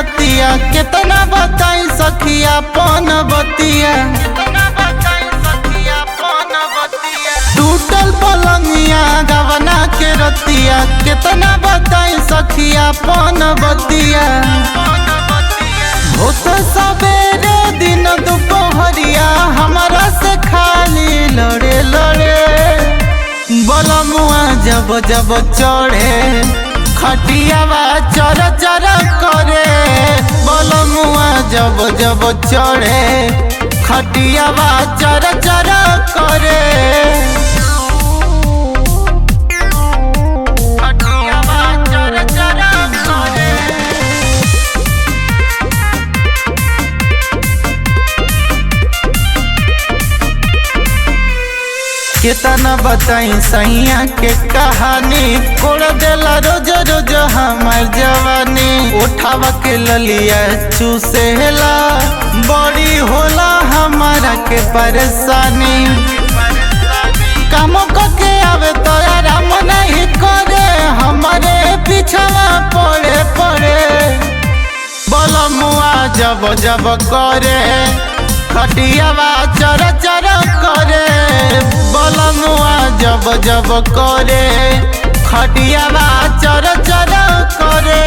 रतिया कितना बताई सखिया पन बतिया। टूटल पलंगिया गवना के रतिया कितना बताई सखिया पन बतिया। होत सवेरे दिन दोपहरिया हमारा से खाली लड़े लड़े। बलमुआ जब जब चढ़े खटियावा चर चर करे। बलमुआ जब जब चढ़े खटियावा चर चर करे। कितना बताई सैया के कहानी कोड़ देला रोज रोज हमार जवानी। उठावा के ललिया चूसेला बड़ी होला हमारा के परेशानी। काम के आवे तो आराम नहीं करे हमारे पीछवा पड़े पड़े। बलमुआ जब जब करे खटियावा चर चर करे। बलमुआ जब जब करे खटियावा चर चर करे।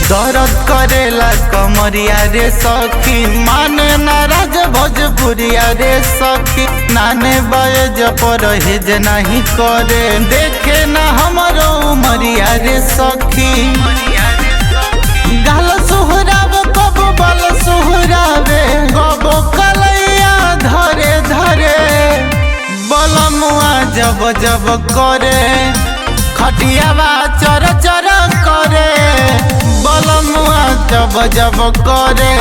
दर्द करेला कमरिया रे सखी माने नाराज भोजपुरिया रे सखी। नाने बज परहेज नहीं करे देखे न हमरो उमरिया रे सखी। गाल सुहराब कब बल सुहरावे कब कलैया धरे धरे। बलमुआ जब जब करे खटियावा चर चर करे। बलमुआ जब जब करे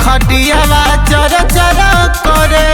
खटियावा चर चर करे।